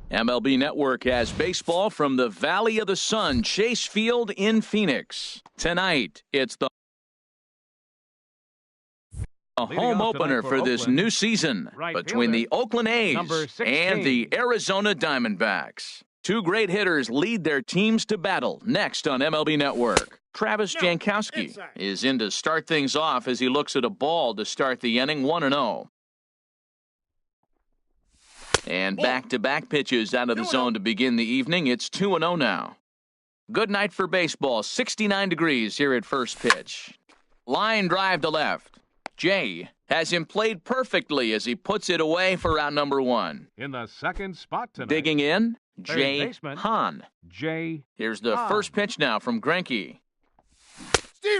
MLB Network has baseball from the Valley of the Sun, Chase Field in Phoenix. Tonight, it's the home opener for this new season between the Oakland A's and the Arizona Diamondbacks. Two great hitters lead their teams to battle next on MLB Network. Travis Jankowski is in to start things off as he looks at a ball to start the inning 1-0. And back-to-back pitches out of the zone to begin the evening. It's 2-0 now. Good night for baseball. 69 degrees here at first pitch. Line drive to left. Jay has him played perfectly as he puts it away for out number one. In the second spot tonight. Digging in, Jay Hahn. Here's the first pitch now from Greinke.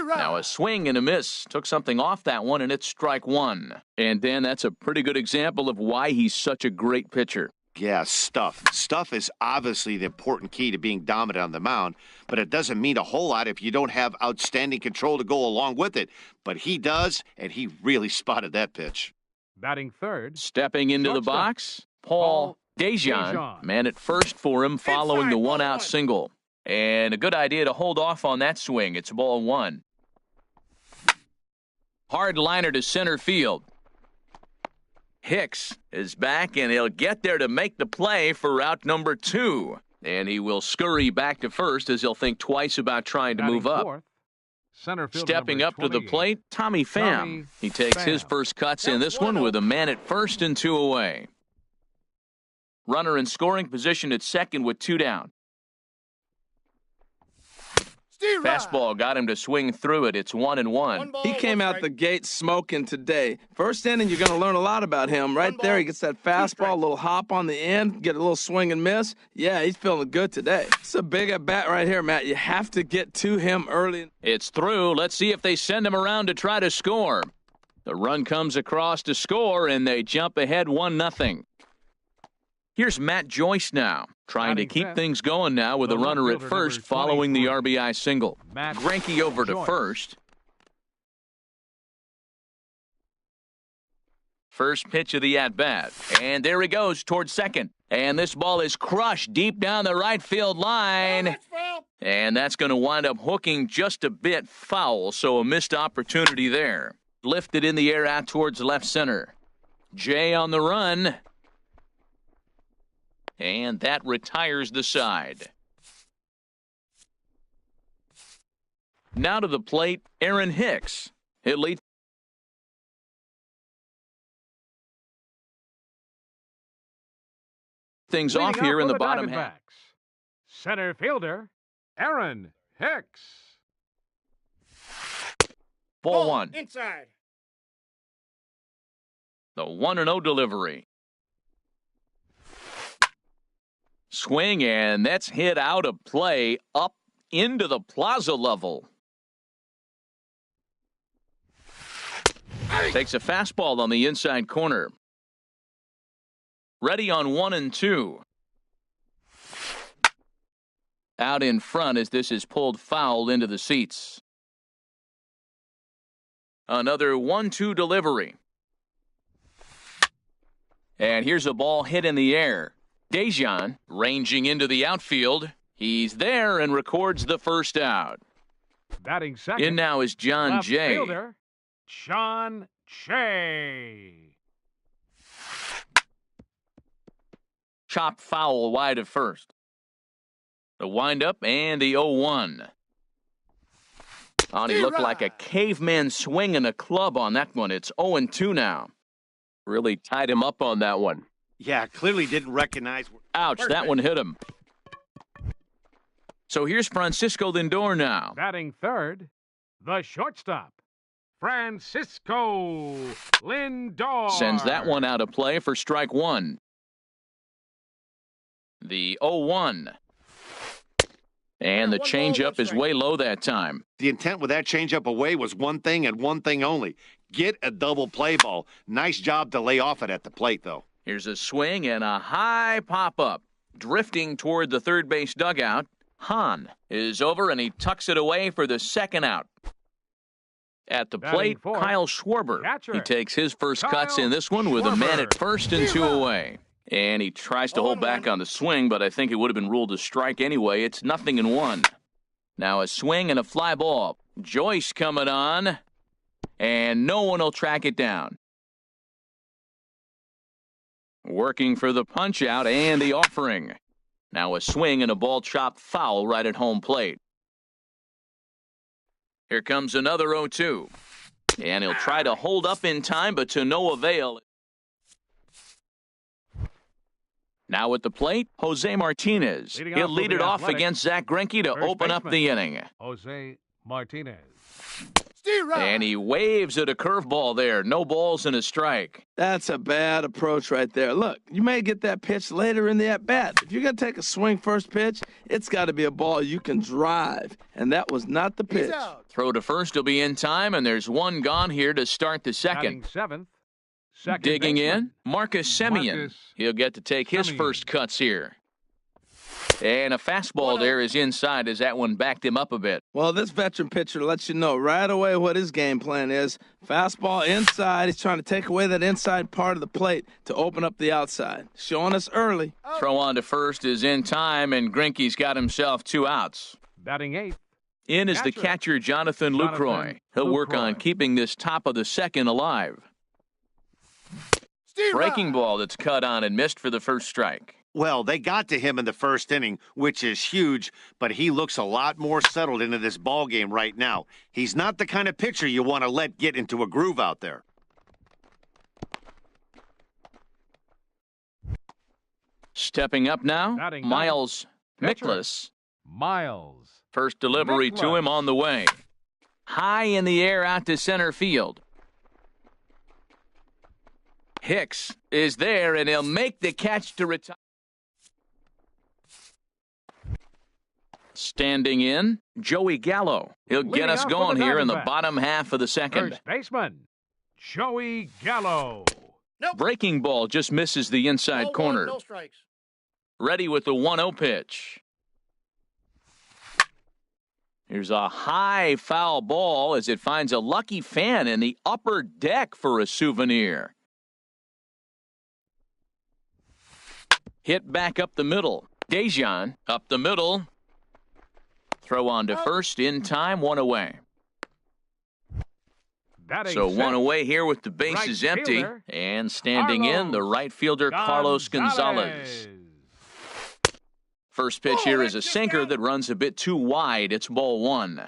Now a swing and a miss. Took something off that one, and it's strike one. And, Dan, that's a pretty good example of why he's such a great pitcher. Yeah, stuff. Stuff is obviously the important key to being dominant on the mound, but it doesn't mean a whole lot if you don't have outstanding control to go along with it. But he does, and he really spotted that pitch. Batting third. Stepping into the box, Paul Dejan. Man at first for him following the one-out single. And a good idea to hold off on that swing. It's ball one. Hard liner to center field. Hicks is back, and he'll get there to make the play for out number two. And he will scurry back to first as he'll think twice about trying to move up. Stepping up to the plate, Tommy Pham. He takes his first cuts in this one with a man at first and two away. Runner in scoring position at second with two down. Fastball got him to swing through it. It's 1-1. He came out the gate smoking today. First inning, you're going to learn a lot about him. Right there, he gets that fastball, a little hop on the end, get a little swing and miss. Yeah, he's feeling good today. It's a big at-bat right here, Matt. You have to get to him early. It's through. Let's see if they send him around to try to score. The run comes across to score, and they jump ahead 1-0. Here's Matt Joyce now, trying to keep things going now with a runner at first following the RBI single. Greinke over to first. First pitch of the at-bat, and there he goes towards second. And this ball is crushed deep down the right field line. And that's going to wind up hooking just a bit foul, so a missed opportunity there. Lifted in the air out towards left center. Jay on the run. And that retires the side. Now to the plate, Aaron Hicks. He'll lead things off here in the bottom half. Center fielder, Aaron Hicks. Ball one. Inside. The 1-0 delivery. Swing, and that's hit out of play up into the plaza level. Takes a fastball on the inside corner. Ready on 1-2. Out in front as this is pulled foul into the seats. Another 1-2 delivery. And here's a ball hit in the air. Dejan ranging into the outfield. He's there and records the first out. Batting second. In now is John Jay. Fielder, John Jay. Chop foul wide of first. The windup and the 0-1. He looked like a caveman swinging a club on that one. It's 0-2 now. Really tied him up on that one. Yeah, clearly didn't recognize. Ouch, that one hit him. So here's Francisco Lindor now. Batting third, the shortstop, Francisco Lindor. Sends that one out of play for strike one. The 0-1. And the changeup is way low that time. The intent with that changeup away was one thing and one thing only. Get a double play ball. Nice job to lay off it at the plate, though. Here's a swing and a high pop-up. Drifting toward the third base dugout. Hahn is over, and he tucks it away for the second out. At the plate, Kyle Schwarber. He takes his first cuts in this one with a man at first and two away. And he tries to hold back on the swing, but I think it would have been ruled a strike anyway. It's 0-1. Now a swing and a fly ball. Joyce coming on, and no one will track it down. Working for the punch out and the offering. Now a swing and a ball chopped foul right at home plate. Here comes another 0-2. And he'll try to hold up in time, but to no avail. Now at the plate, Jose Martinez. He'll lead it off against Zach Greinke to open up the inning. Jose Martinez. And he waves at a curveball there. No balls and a strike. That's a bad approach right there. Look, you may get that pitch later in the at-bat. If you're going to take a swing first pitch, it's got to be a ball you can drive. And that was not the pitch. Throw to first will be in time, and there's one gone here to start the second. Digging in, Marcus Semien. He'll get to take his first cuts here. And a fastball there is inside as that one backed him up a bit. Well, this veteran pitcher lets you know right away what his game plan is. Fastball inside. He's trying to take away that inside part of the plate to open up the outside. Showing us early. Throw on to first is in time, and Greinke's got himself 2 outs. Batting 8th. In is the catcher, Jonathan Lucroy. He'll work on keeping this top of the second alive. Breaking ball that's cut on and missed for the first strike. Well, they got to him in the first inning, which is huge, but he looks a lot more settled into this ball game right now. He's not the kind of pitcher you want to let get into a groove out there. Stepping up now, Miles Mikolas. First delivery to him on the way. High in the air out to center field. Hicks is there, and he'll make the catch to retire. Standing in, Joey Gallo. He'll get us going here in the bottom half of the second. First baseman, Joey Gallo. Breaking ball just misses the inside corner. No strikes. Ready with the 1-0 pitch. Here's a high foul ball as it finds a lucky fan in the upper deck for a souvenir. Hit back up the middle. Dejan up the middle. Throw on to first in time, 1 away. So 1 away here with the bases empty. And standing in, the right fielder, Carlos Gonzalez. First pitch here is a sinker that runs a bit too wide. It's ball 1.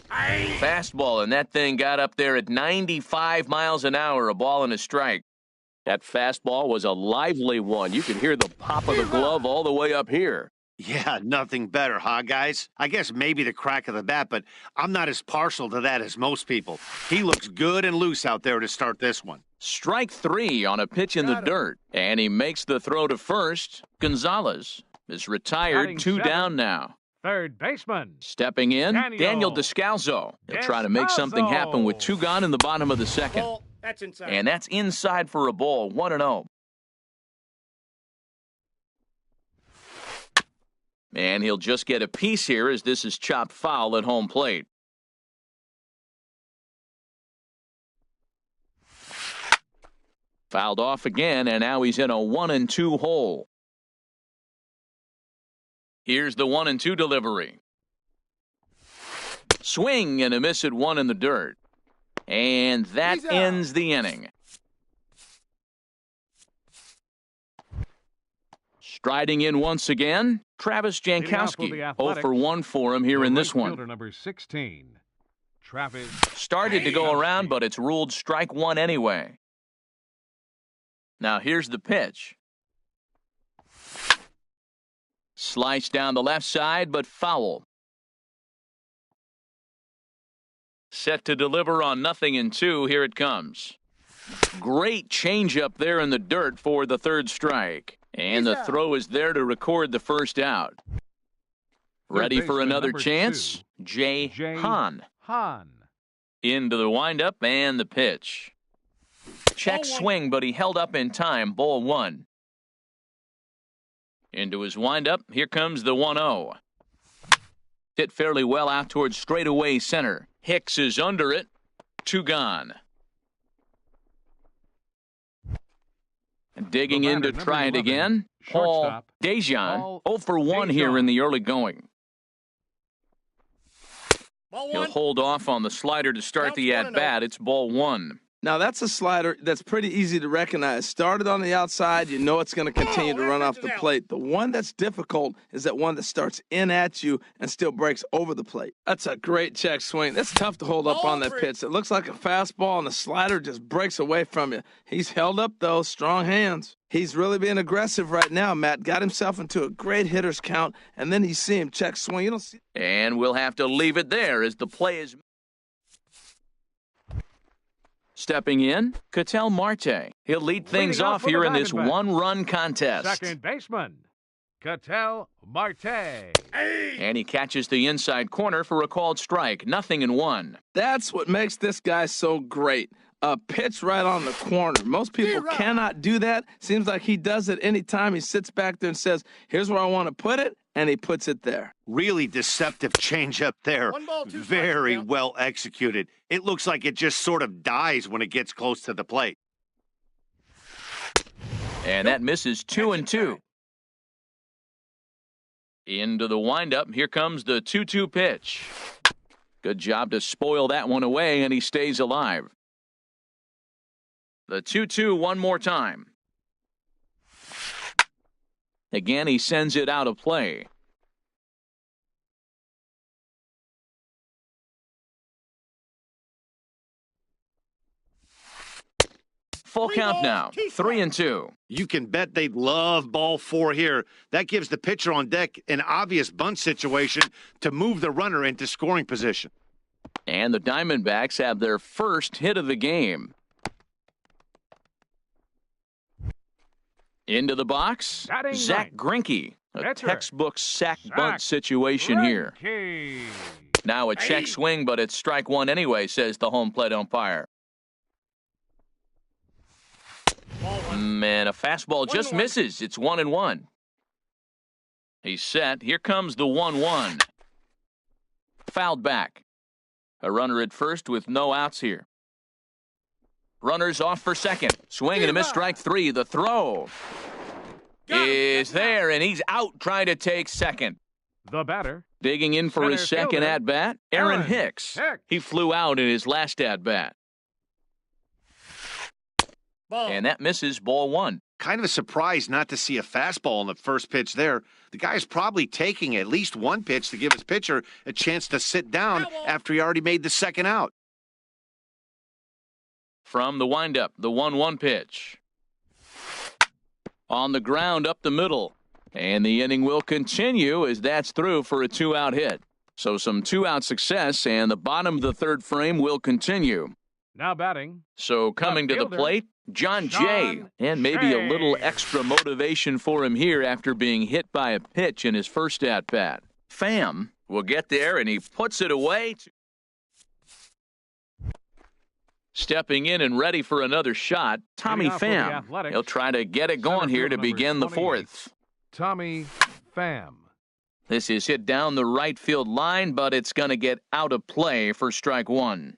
Fastball, and that thing got up there at 95 miles an hour, a ball and a strike. That fastball was a lively one. You could hear the pop of the glove all the way up here. Yeah, nothing better, huh, guys? I guess maybe the crack of the bat, but I'm not as partial to that as most people. He looks good and loose out there to start this one. Strike 3 on a pitch in the dirt, and he makes the throw to first. Gonzalez is retired, 2 down now. Third baseman. Stepping in, Daniel Descalso. He'll try to make something happen with 2 gone in the bottom of the second. Ball. That's inside. And that's inside for a ball, 1-0. And he'll just get a piece here as this is chopped foul at home plate. Fouled off again, and now he's in a 1-2 hole. Here's the 1-2 delivery. Swing and a miss at 1 in the dirt. And that ends the inning. Striding in once again, Travis Jankowski. 0 for 1 for him here in this one. Number 16, Travis. Started to go around, but it's ruled strike 1 anyway. Now here's the pitch. Sliced down the left side, but foul. Set to deliver on 0-2. Here it comes. Great changeup there in the dirt for the third strike. And the throw is there to record the first out. Ready for another chance? Jay Hahn. Into the windup and the pitch. Check swing, but he held up in time. Ball 1. Into his windup. Here comes the 1-0. Hit fairly well out towards straightaway center. Hicks is under it. 2 gone. Digging in to try it again, Paul Dejan, 0 for 1 here in the early going. He'll hold off on the slider to start the at-bat. It's ball 1. Now, that's a slider that's pretty easy to recognize. Started on the outside, you know it's going to continue to run off the plate. The one that's difficult is that one that starts in at you and still breaks over the plate. That's a great check swing. That's tough to hold up on that pitch. It looks like a fastball, and the slider just breaks away from you. He's held up, though. Strong hands. He's really being aggressive right now, Matt. Got himself into a great hitter's count, and then you see him check swing. You don't see. And we'll have to leave it there as the play is. Stepping in, Ketel Marte. He'll lead things off here in this one-run contest. Second baseman, Ketel Marte. And he catches the inside corner for a called strike. 0-1. That's what makes this guy so great. A pitch right on the corner. Most people cannot do that. Seems like he does it anytime he sits back there and says, here's where I want to put it, and he puts it there. Really deceptive changeup there. Very well executed. It looks like it just sort of dies when it gets close to the plate. And that misses 2-2. Into the windup. Here comes the 2-2 pitch. Good job to spoil that one away, and he stays alive. The 2-2 one more time. Again, he sends it out of play. Full count now, 3-2. You can bet they'd love ball 4 here. That gives the pitcher on deck an obvious bunt situation to move the runner into scoring position. And the Diamondbacks have their first hit of the game. Into the box, Zach Greinke. A textbook sack bunt situation here. Now a check swing, but it's strike 1 anyway, says the home plate umpire. And a fastball just misses. It's 1-1. He's set. Here comes the 1-1. Fouled back. A runner at first with no outs here. Runners off for second. Swing and a miss, strike 3. The throw is there, and he's out trying to take second. The batter. Digging in for his second at-bat, Aaron Hicks. He flew out in his last at-bat. And that misses, ball 1. Kind of a surprise not to see a fastball on the first pitch there. The guy's probably taking at least one pitch to give his pitcher a chance to sit down after he already made the second out. From the windup, the 1-1 pitch. On the ground up the middle. And the inning will continue as that's through for a 2-out hit. So some 2-out success, and the bottom of the third frame will continue. Now batting. So coming to the plate, John Jay. And maybe a little extra motivation for him here after being hit by a pitch in his first at-bat. Pham will get there, and he puts it away. Stepping in and ready for another shot, Tommy Pham. He'll try to get it going here to begin the 4th. Tommy Pham. This is hit down the right field line, but it's going to get out of play for strike 1.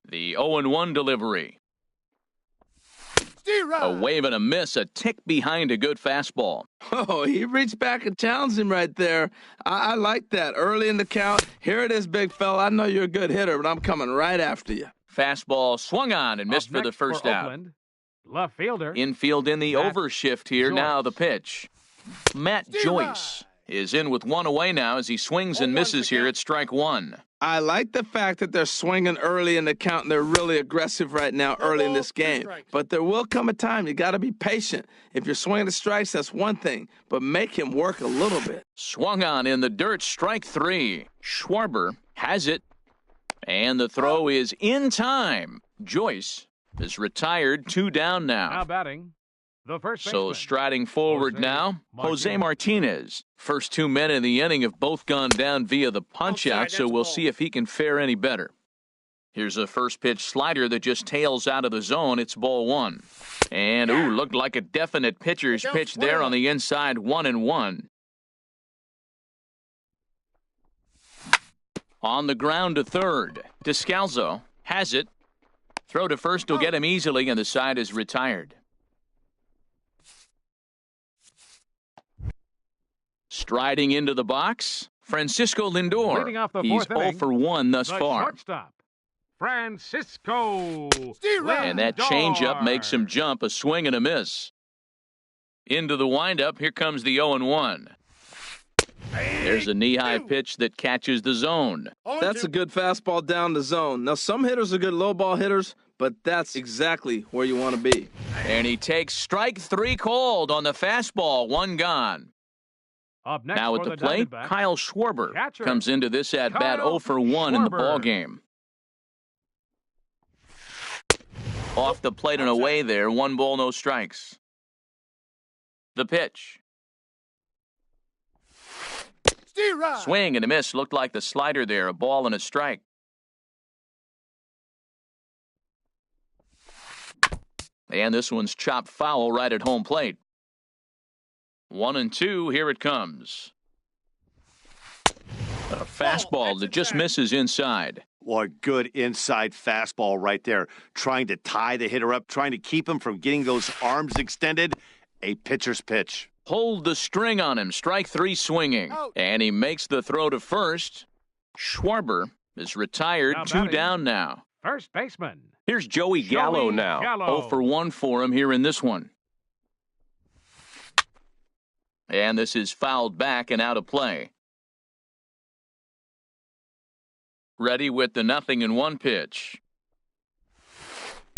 The 0-1 delivery. A wave and a miss, a tick behind a good fastball. Oh, he reached back and challenged him right there. I like that. Early in the count. Here it is, big fella. I know you're a good hitter, but I'm coming right after you. Fastball swung on and missed for the first out. Oakland, left fielder. Infield in the overshift here. Joyce. Now the pitch. Matt Joyce is in with one away now as he swings and misses here at strike 1. I like the fact that they're swinging early in the count, and they're really aggressive right now early in this game. But there will come a time you got to be patient. If you're swinging the strikes, that's one thing, but make him work a little bit. Swung on in the dirt, strike 3. Schwarber has it, and the throw is in time. Joyce is retired, 2 down now. Now batting. The first so baseman. Striding forward Jose Martinez. First 2 men in the inning have both gone down via the punch-out, so we'll see if he can fare any better. Here's a first pitch slider that just tails out of the zone. It's ball 1. And, looked like a definite pitcher's pitch there on the inside, 1-1. On the ground to third. Descalzo has it. Throw to first will get him easily, and the side is retired. Striding into the box, Francisco Lindor. Leading off the He's fourth 0 inning, for 1 thus the far. shortstop, Francisco And that changeup makes him jump, a swing and a miss. Into the windup, here comes the 0-1. There's a knee-high pitch that catches the zone. That's a good fastball down the zone. Now, some hitters are good low ball hitters, but that's exactly where you want to be. And he takes strike 3 called on the fastball, 1 gone. Up next Now at for the plate, Diamondbacks, Kyle Schwarber catcher, comes into this at-bat Kyle 0 for 1 in the Schwarber. ballgame. Off the plate and away there, 1 ball, no strikes. The pitch. Swing and a miss. Looked like the slider there, a ball and a strike. And this one's chopped foul right at home plate. 1-2, here it comes. A fastball that just misses inside. Well, a good inside fastball right there. Trying to tie the hitter up, trying to keep him from getting those arms extended. A pitcher's pitch. Hold the string on him. Strike 3 swinging. And he makes the throw to first. Schwarber is retired. Now 2 batting. down now. First baseman, Here's Joey Gallo now. Gallo. 0 for 1 for him here in this one. And this is fouled back and out of play. Ready with the 0-1 pitch.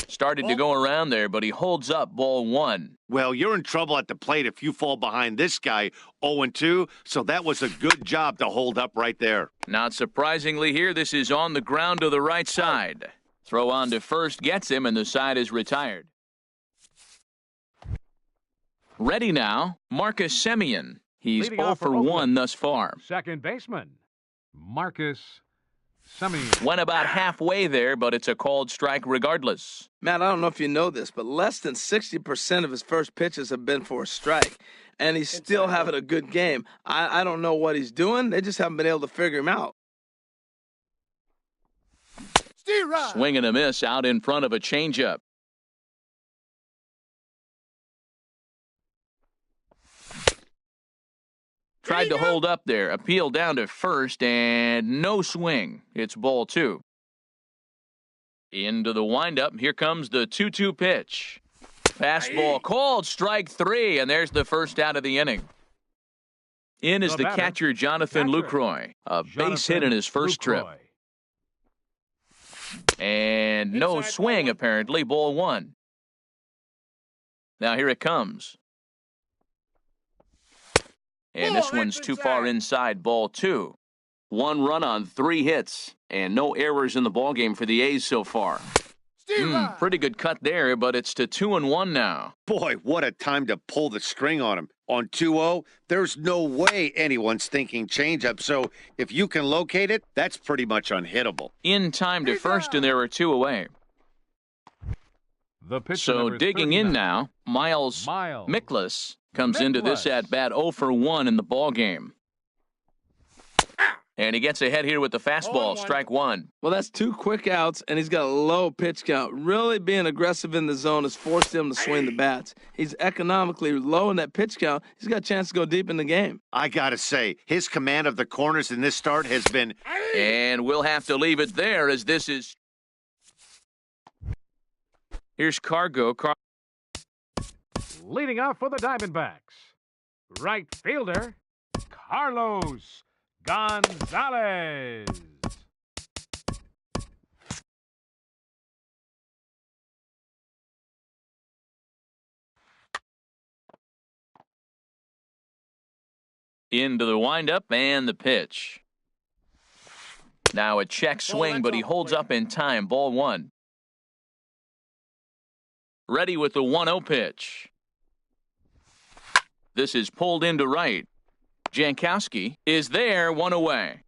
Started to go around there, but he holds up ball 1. Well, you're in trouble at the plate if you fall behind this guy 0-2, so that was a good job to hold up right there. Not surprisingly here, this is on the ground to the right side. Throw on to first gets him, and the side is retired. Ready now, Marcus Semien. He's Leading 0 off for for 1 Oakland. thus far. second baseman, Marcus Semien. Went about halfway there, but it's a called strike regardless. Matt, I don't know if you know this, but less than 60% of his first pitches have been for a strike. And he's still having a good game. I don't know what he's doing. They just haven't been able to figure him out. Swing and a miss out in front of a changeup. Tried to hold up there. Appeal down to first, and no swing. It's ball 2. Into the windup. Here comes the 2-2 pitch. Fastball called, strike 3, and there's the first out of the inning. In is the catcher, Jonathan Lucroy. A base hit in his first trip. And no swing, apparently. Ball 1. Now here it comes. And this one's too far inside, ball 2. 1 run on 3 hits, and no errors in the ballgame for the A's so far. Pretty good cut there, but it's to 2-1 now. Boy, what a time to pull the string on him. On 2-0, there's no way anyone's thinking changeup, so if you can locate it, that's pretty much unhittable. In time to first, and there are 2 away. The pitcher, So number digging 39. in now, Miles Mikolas comes into this at-bat 0 for 1 in the ballgame. And he gets ahead here with the fastball, strike 1. Well, that's 2 quick outs, and he's got a low pitch count. Really being aggressive in the zone has forced him to swing the bats. He's economically low in that pitch count. He's got a chance to go deep in the game. I gotta say, his command of the corners in this start has been... And we'll have to leave it there as this is... Here's Cargo. Leading off for the Diamondbacks, right fielder, Carlos Gonzalez. Into the windup and the pitch. Now a check swing, but he holds up in time. Ball 1. Ready with the 1-0 pitch. This is pulled into right. Jankowski is there, 1 away.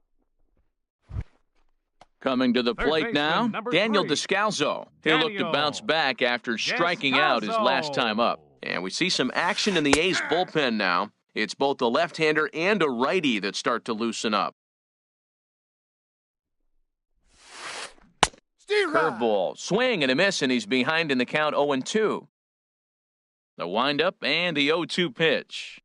Coming to the Third plate baseman, now, number Daniel 3. Descalzo. He'll look to Daniel bounce back after striking out his last time up. And we see some action in the A's bullpen now. It's both a left-hander and a righty that start to loosen up. Curveball, swing and a miss, and he's behind in the count 0-2. The windup and the 0-2 pitch.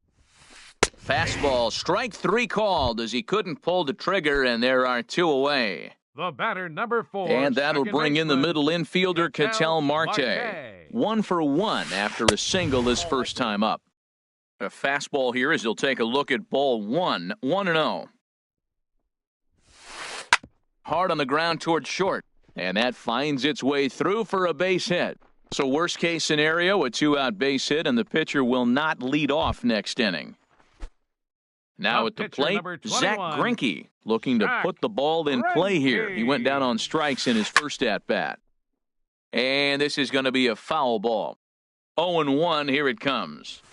Fastball, strike 3 called as he couldn't pull the trigger, and there are 2 away. The batter, number 4. And that'll second bring in the baseman, middle infielder, Ketel Marte. Marte. 1 for 1 after a single his first time up. A fastball here as he'll take a look at ball 1, 1-0. Hard on the ground towards short, and that finds its way through for a base hit. So worst case scenario, a 2-out base hit, and the pitcher will not lead off next inning. Now at the plate, Zach Greinke looking to put the ball in play here. He went down on strikes in his first at-bat. And this is going to be a foul ball. 0-1, here it comes.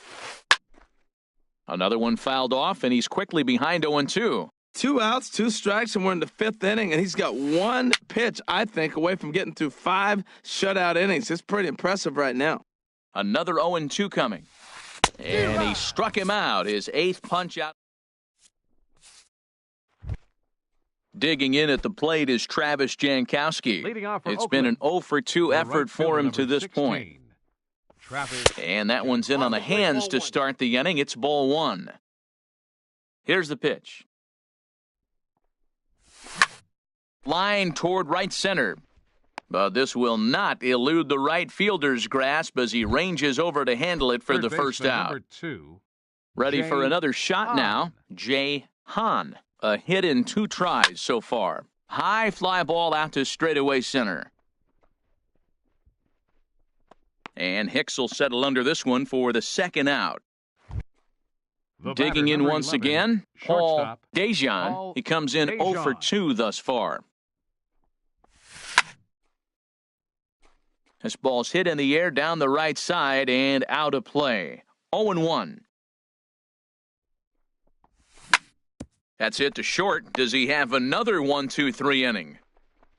Another one fouled off, and he's quickly behind 0-2. 2 outs, 2 strikes, and we're in the 5th inning, and he's got 1 pitch, I think, away from getting through 5 shutout innings. It's pretty impressive right now. Another 0-2 coming. And he struck him out, his 8th punch out. Digging in at the plate is Travis Jankowski. It's been an 0-for-2 effort for him to this point. And that one's in on the hands to start the inning. It's ball 1. Here's the pitch. Line toward right center. But this will not elude the right fielder's grasp as he ranges over to handle it for the first out. Ready for another shot now, Jay Hahn. A hit in 2 tries so far. High fly ball out to straightaway center. And Hicks will settle under this one for the second out. Digging in once again, Paul Dejan. He comes in 0-for-2 thus far. This ball's hit in the air down the right side and out of play. 0-1. That's it to short. Does he have another 1-2-3 inning?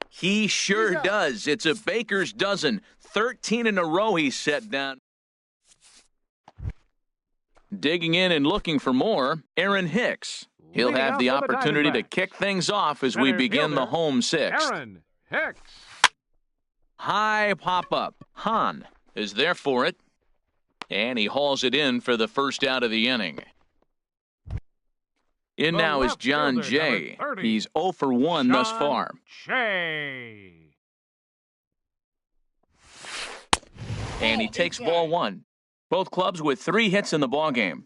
He sure does. It's a baker's dozen. 13 in a row he's set down. Digging in and looking for more, Aaron Hicks. He'll have the opportunity to kick things off as we begin the home 6th. Aaron Hicks. High pop-up. Hahn is there for it. And he hauls it in for the first out of the inning. In now is John Jay. He's 0-for-1 thus far. And he takes ball 1. Both clubs with 3 hits in the ballgame.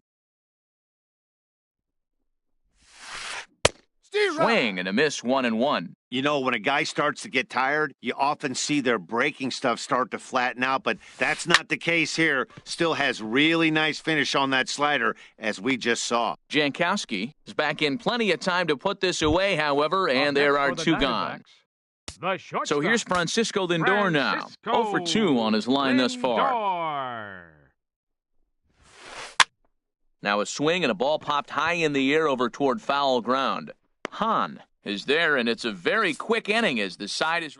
Swing and a miss, 1-1. You know, when a guy starts to get tired, you often see their breaking stuff start to flatten out, but that's not the case here. Still has really nice finish on that slider, as we just saw. Jankowski is back in plenty of time to put this away, however, and there are 2 gone. So here's Francisco Lindor now. 0-for-2 on his line thus far. Now a swing and a ball popped high in the air over toward foul ground. Hahn is there, and it's a very quick inning as the side is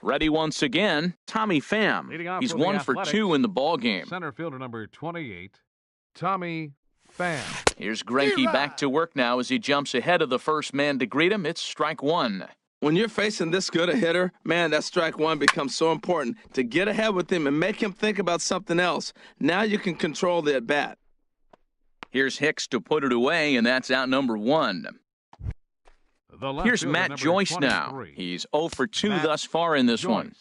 ready once again. Tommy Pham. He's 1-for-2 in the ballgame. Center fielder number 28, Tommy Pham. Here's Greinke back to work now as he jumps ahead of the first man to greet him. It's strike 1. When you're facing this good a hitter, man, that strike 1 becomes so important to get ahead with him and make him think about something else. Now you can control the at-bat. Here's Hicks to put it away, and that's out number 1. Here's Matt Joyce now. He's 0-for-2 thus far in this one.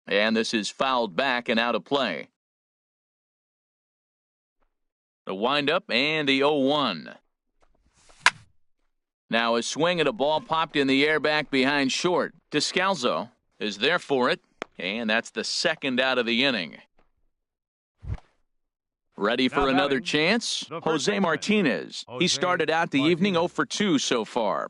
And this is fouled back and out of play. The windup and the 0-1. Now a swing and a ball popped in the air back behind short. Descalzo is there for it, and that's the second out of the inning. Ready for another chance? Jose Martinez. He started out the evening 0-for-2 so far.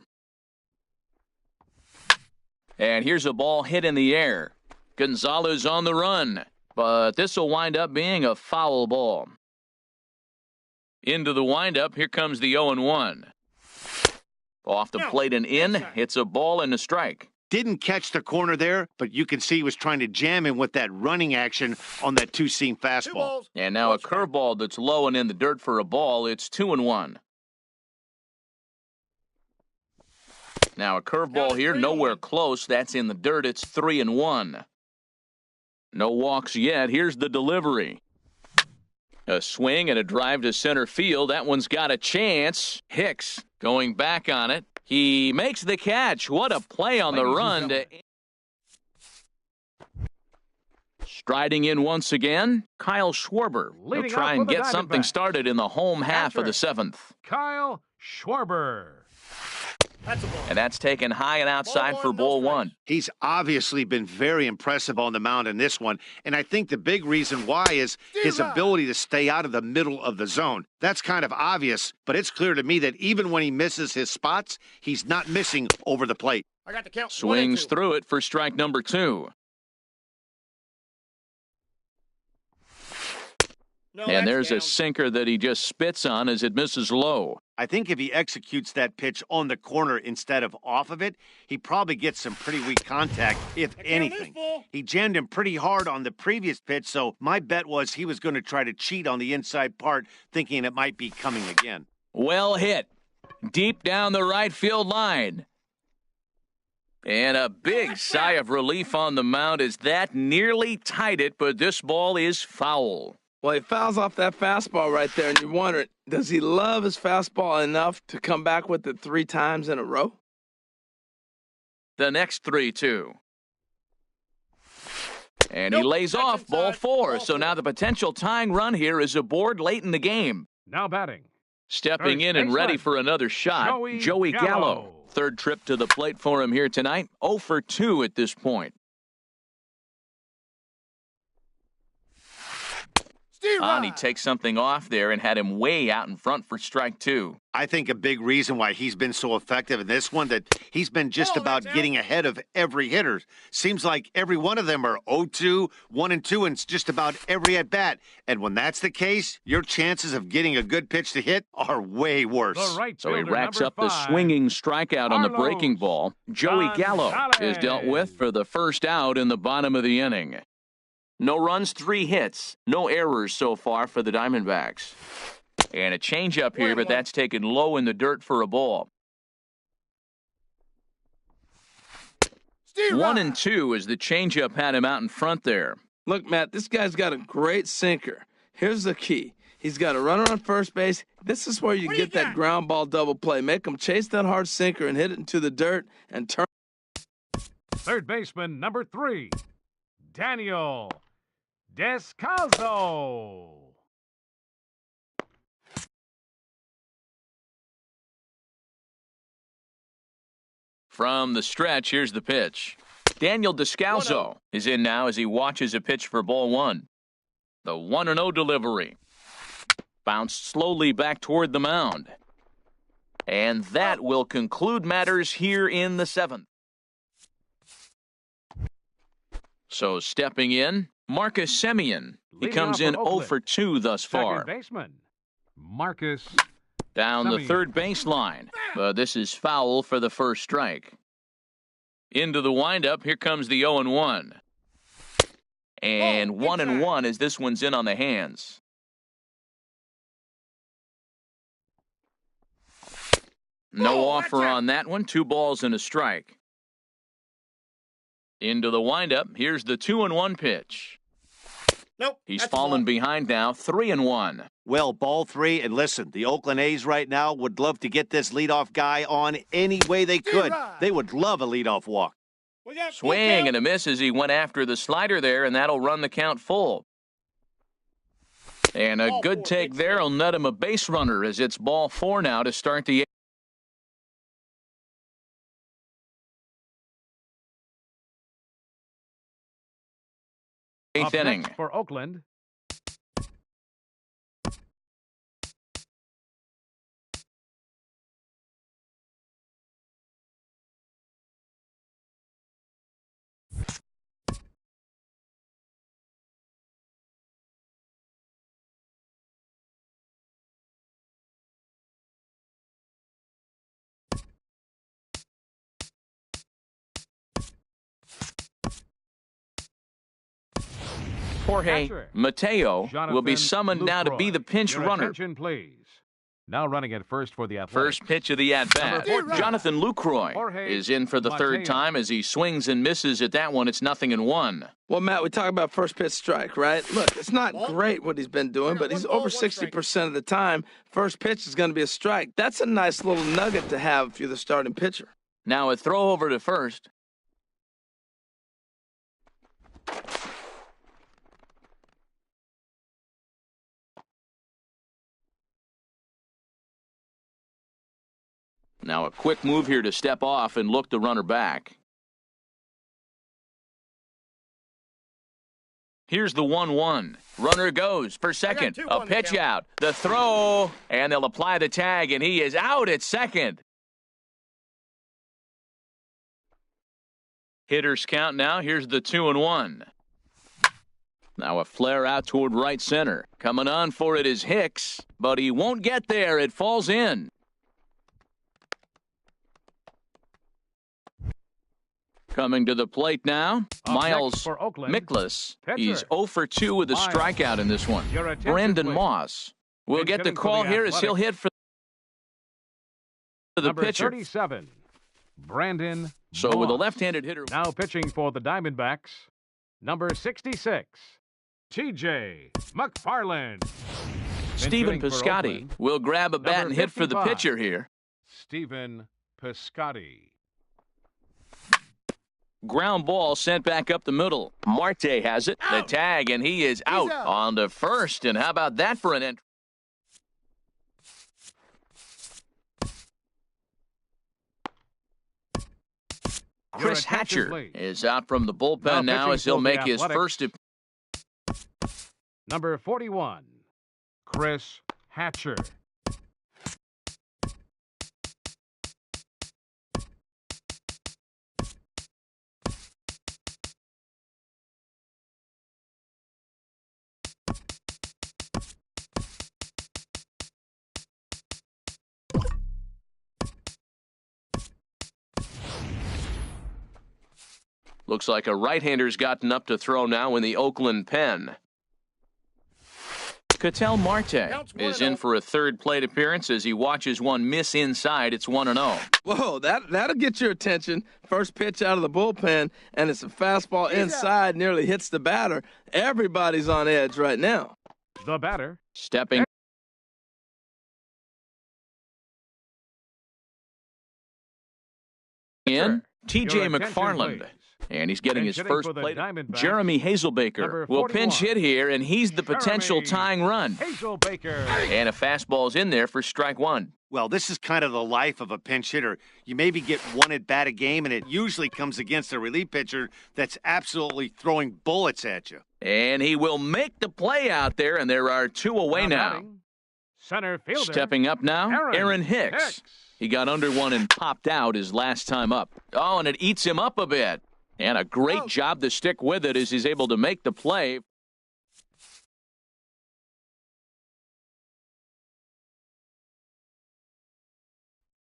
And here's a ball hit in the air. Gonzalez on the run, but this will wind up being a foul ball. Into the windup, here comes the 0-1. Off the plate and in, it's a ball and a strike. Didn't catch the corner there, but you can see he was trying to jam him with that running action on that 2-seam fastball. And now a curveball that's low and in the dirt for a ball. It's 2-1. Now a curveball here, nowhere close. That's in the dirt. It's 3-1. No walks yet. Here's the delivery. A swing and a drive to center field. That one's got a chance. Hicks going back on it. He makes the catch. What a play on the run. Striding in once again, Kyle Schwarber. He'll try and get something started in the home half of the seventh. Kyle Schwarber. And that's taken high and outside for ball one. He's obviously been very impressive on the mound in this one, and I think the big reason why is his ability to stay out of the middle of the zone. That's kind of obvious, but it's clear to me that even when he misses his spots, he's not missing over the plate. I got the count. Swings through it for strike number 2. And there's a sinker that he just spits on as it misses low. I think if he executes that pitch on the corner instead of off of it, he probably gets some pretty weak contact, if anything. He jammed him pretty hard on the previous pitch, so my bet was he was going to try to cheat on the inside part, thinking it might be coming again. Well hit. Deep down the right field line. And a big sigh of relief on the mound as that nearly tied it, but this ball is foul. Well, he fouls off that fastball right there, and you're wondering, does he love his fastball enough to come back with it 3 times in a row? The next 3-2. And he lays off ball 4, so now the potential tying run here is aboard late in the game. Now batting. Stepping in and ready for another shot, Joey Gallo. Third trip to the plate for him here tonight, 0 for 2 at this point. He takes something off there and had him way out in front for strike 2. I think a big reason why he's been so effective in this one, that he's been just about getting ahead of every hitter. Seems like every one of them are 0-2, 1-2, and it's just about every at-bat. And when that's the case, your chances of getting a good pitch to hit are way worse. So he racks up the swinging strikeout on the breaking ball. Joey Gallo is dealt with for the first out in the bottom of the inning. No runs, 3 hits. No errors so far for the Diamondbacks. And a changeup here, but that's taken low in the dirt for a ball. 1-2 as the changeup had him out in front there. Look, Matt, this guy's got a great sinker. Here's the key. He's got a runner on first base. This is where you get that ground ball double play. Make him chase that hard sinker and hit it into the dirt and turn. Third baseman, number 3, Daniel Descalso. From the stretch, here's the pitch. Daniel Descalso is in now as he watches a pitch for ball 1. The 1-0 delivery. Bounced slowly back toward the mound. And that will conclude matters here in the 7th. So stepping in, Marcus Semien. He comes in 0 for 2 thus far. Second baseman, Marcus down the third baseline. But this is foul for the first strike. Into the windup, here comes the 0-1. And 1-1 as this one's in on the hands. No offer on that one. 2 balls and a strike. Into the windup, here's the 2-1 pitch. Nope. He's fallen behind now, 3-1. Well, ball 3, and listen, the Oakland A's right now would love to get this leadoff guy on any way they could. They would love a leadoff walk. Swing and a miss as he went after the slider there, and that'll run the count full. And a good take there will net him a base runner as it's ball 4 now to start the 8th inning. For Oakland, Jorge Mateo will be summoned now to be the pinch runner. Attention, please. Now running at first for the Athletics. First pitch of the at-bat. Jonathan Lucroy Jorge is in for the third Mateo. time as he swings and misses at that one. It's 0-1. Well, Matt, we talk about first pitch strike, right? Look, it's not great what he's been doing, but he's over 60% of the time. First pitch is going to be a strike. That's a nice little nugget to have if you're the starting pitcher. Now a throw over to first. Now a quick move here to step off and look the runner back. Here's the 1-1. Runner goes for second. A pitch out. The throw. And they'll apply the tag, and he is out at second. Hitters count now. Here's the 2-1. Now a flare out toward right center. Coming on for it is Hicks, but he won't get there. It falls in. Coming to the plate now, Miles Mikolas. He's 0 for 2 with a strikeout in this one. Brandon Moss will get the call here as he'll hit for the pitcher. 37, Brandon So Moss. with a left-handed hitter. Now pitching for the Diamondbacks, number 66, T.J. McFarland. Stephen Piscotty will grab a bat and hit for the 55. pitcher here. Stephen Piscotty. Ground ball sent back up the middle. Marte has it. The tag, and he is out on to first. And how about that for an entry? Chris Hatcher is out from the bullpen now as he'll make his first. Number 41, Chris Hatcher. Looks like a right-hander's gotten up to throw now in the Oakland pen. Ketel Marte is in for a third plate appearance as he watches one miss inside. It's 1-0. Whoa, that'll get your attention. First pitch out of the bullpen, and it's a fastball inside, nearly hits the batter. Everybody's on edge right now. The batter. Stepping in, T.J. Your attention, McFarland. please. And he's getting his Hitting first for the plate. Diamondbacks, Jeremy Hazelbaker number will 41. pinch hit here, and he's the potential Jeremy tying run. Hazelbaker. And a fastball's in there for strike one. Well, this is kind of the life of a pinch hitter. You maybe get one at bat a game, and it usually comes against a relief pitcher that's absolutely throwing bullets at you. And he will make the play out there, and there are two away now. Batting, center fielder. Stepping up now, Aaron Hicks. He got under one and popped out his last time up. Oh, and it eats him up a bit. And a great job to stick with it as he's able to make the play.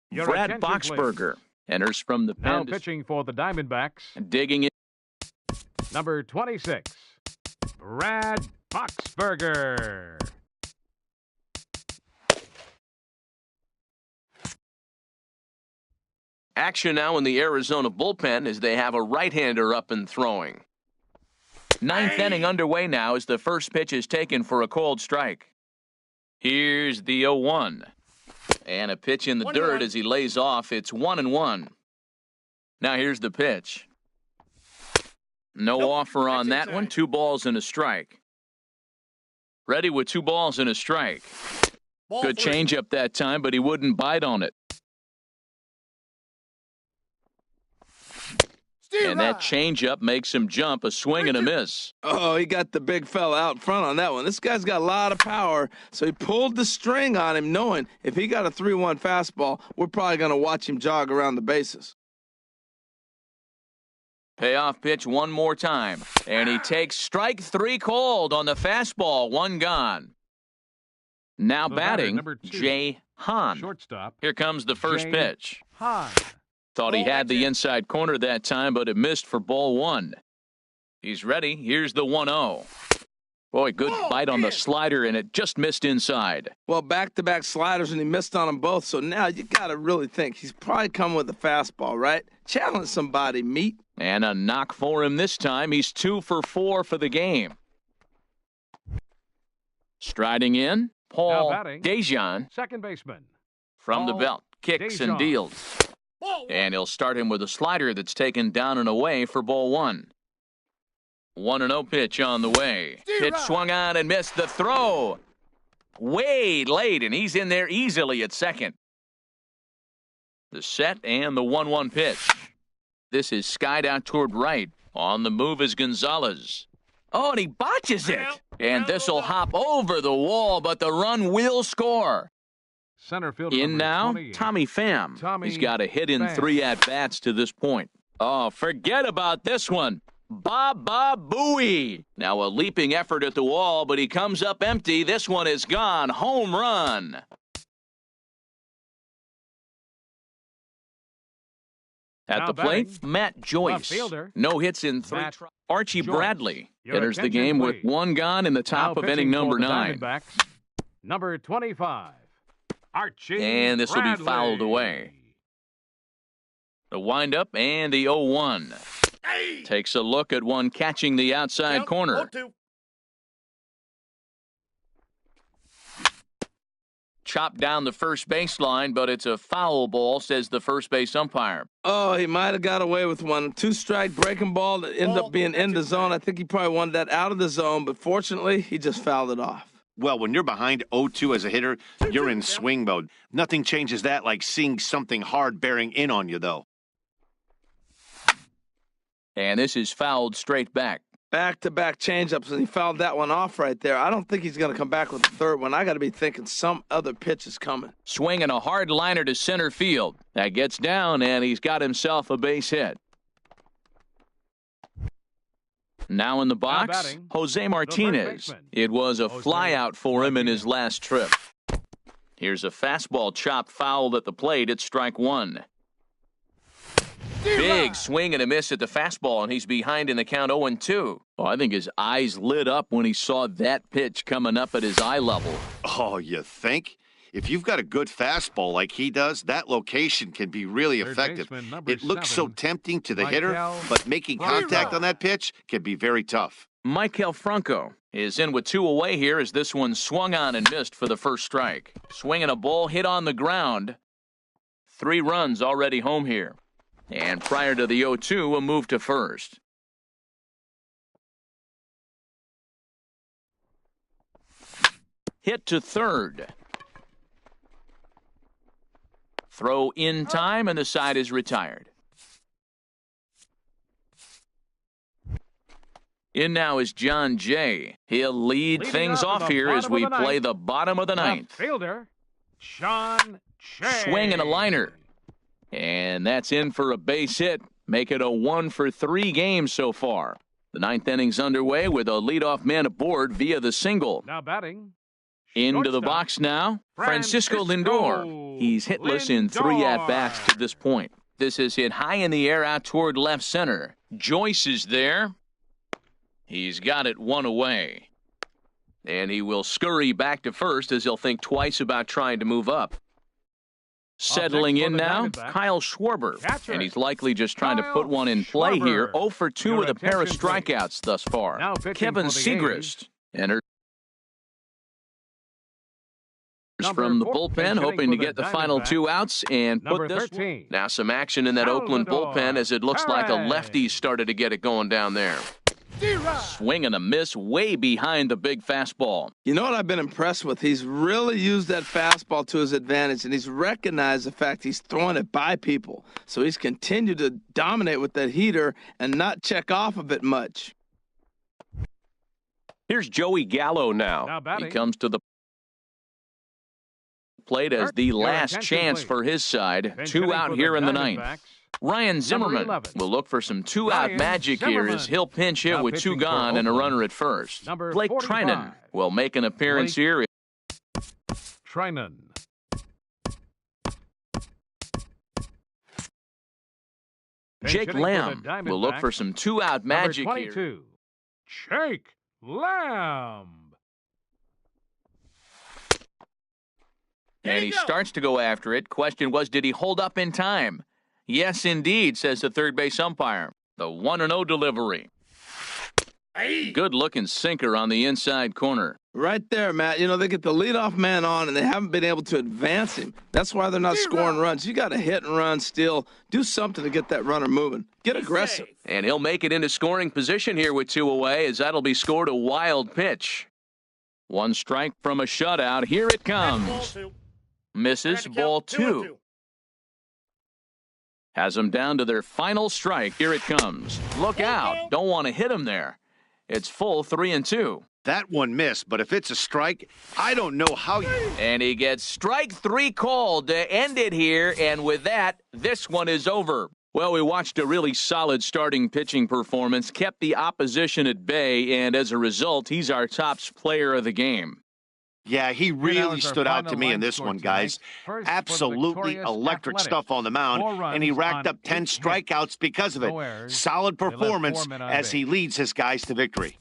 Your Brad attention, Boxberger enters from the Now pen. pitching for the Diamondbacks, Digging in. number 26, Brad Boxberger. Action now in the Arizona bullpen as they have a right-hander up and throwing. Ninth inning underway now as the first pitch is taken for a cold strike. Here's the 0-1. And a pitch in the dirt as he lays off. It's 1-1. Now here's the pitch. No offer on that one. 2 balls and a strike. Ready with 2 balls and a strike. Good changeup that time, but he wouldn't bite on it. And that changeup makes him jump, a swing and a miss. Oh, he got the big fella out front on that one. This guy's got a lot of power, so he pulled the string on him, knowing if he got a 3-1 fastball, we're probably going to watch him jog around the bases. Payoff pitch one more time, and he takes strike 3 cold on the fastball, 1 gone. Now The batting, batter, number 2, Jay Hahn. shortstop, Here comes the first Jay pitch. Hahn. Thought he had the inside corner that time, but it missed for ball 1. He's ready. Here's the 1-0. Boy, good bite on the slider, and it just missed inside. Well, back-to-back sliders, and he missed on them both. So now you got to really think. He's probably coming with a fastball, right? Challenge somebody, meat. And a knock for him this time. He's 2 for 4 for the game. Striding in, Paul Dejan. Second baseman. From the belt. Kicks and deals. And he'll start him with a slider that's taken down and away for ball 1. 1-0 pitch on the way. Pitch swung on and missed the throw. Way late, and he's in there easily at second. The set and the 1-1 pitch. This is skied out toward right. On the move is Gonzalez. Oh, and he botches it. And this will hop over the wall, but the run will score. Center field in now, Tommy Pham. He's got a hit in 3 at-bats to this point. Oh, forget about this one. Baba Booey. Now a leaping effort at the wall, but he comes up empty. This one is gone. Home run. At the plate, Matt Joyce. No hits in 3. Archie Bradley enters the game with 1 gone in the top of inning number 9. Number 25, Archie And this will be fouled away. The windup and the 0-1. Takes a look at one catching the outside corner. Chopped down the first baseline, but it's a foul ball, says the first base umpire. Oh, he might have got away with one. 2-strike breaking ball that ended up being in the zone. I think he probably wanted that out of the zone, but fortunately, he just fouled it off. Well, when you're behind 0-2 as a hitter, you're in swing mode. Nothing changes that like seeing something hard bearing in on you, though. And this is fouled straight back. Back-to-back changeups, and he fouled that one off right there. I don't think he's going to come back with the third one. I got to be thinking some other pitch is coming. Swinging a hard liner to center field. That gets down, and he's got himself a base hit. Now in the box, Jose Martinez. It was a flyout for him in his last trip. Here's a fastball chopped foul at the plate. It's strike 1. Big swing and a miss at the fastball, and he's behind in the count 0-2. Oh, I think his eyes lit up when he saw that pitch coming up at his eye level. Oh, you think? If you've got a good fastball like he does, that location can be really effective. It looks so tempting to the hitter, but making contact on that pitch can be very tough. Maikel Franco is in with 2 away here as this one swung on and missed for the first strike. Swinging a ball hit on the ground. 3 runs already home here. And prior to the 0-2, a move to first. Hit to third. Throw in time, and the side is retired. In now is John Jay. He'll lead things off here as we play the bottom of the 9th. Fielder, John Jay. Swing and a liner. And that's in for a base hit. Make it a 1-for-3 game so far. The 9th inning's underway with a leadoff man aboard via the single. Now batting. Into the box now, Francisco Lindor. He's hitless in 3 at-bats to this point. This is hit high in the air out toward left center. Joyce is there. He's got it 1 away. And he will scurry back to first as he'll think twice about trying to move up. Settling in now, Kyle Schwarber. And he's likely just trying to put one in play here. 0-for-2 with a pair of strikeouts thus far. Kevin Segrist enters from the bullpen, hoping to get the final 2 outs and put this one. Now some action in that Oakland bullpen as it looks like a lefty started to get it going down there. Swing and a miss way behind the big fastball. You know what I've been impressed with? He's really used that fastball to his advantage, and he's recognized the fact he's throwing it by people. So he's continued to dominate with that heater and not check off of it much. Here's Joey Gallo now. He comes to the plate as the last chance for his side. 2 out here in the 9th. Ryan Zimmerman will look for some 2-out magic here as he'll pinch hit with 2 gone and a runner at first. Blake Trinan will make an appearance here. Trinan. Jake Lamb will look for some 2-out magic here. Jake Lamb. And he starts to go after it. Question was, did he hold up in time? Yes, indeed, says the third base umpire. The 1-0 delivery. Good-looking sinker on the inside corner. Right there, Matt. You know, they get the leadoff man on, and they haven't been able to advance him. That's why they're not scoring runs. You got to hit and run still. Do something to get that runner moving. Get aggressive. And he'll make it into scoring position here with 2 away, as that'll be scored a wild pitch. 1 strike from a shutout. Here it comes. Misses, ball 2. Has them down to their final strike. Here it comes. Look out. Don't want to hit him there. It's full 3-2. That one missed, but if it's a strike, I don't know how you... And he gets strike 3 called to end it here, and with that, this one is over. Well, we watched a really solid starting pitching performance, kept the opposition at bay, and as a result, he's our top player of the game. Yeah, he really stood out to me in this one, guys. Absolutely electric stuff on the mound, and he racked up 10 strikeouts because of it. Solid performance as he leads his guys to victory.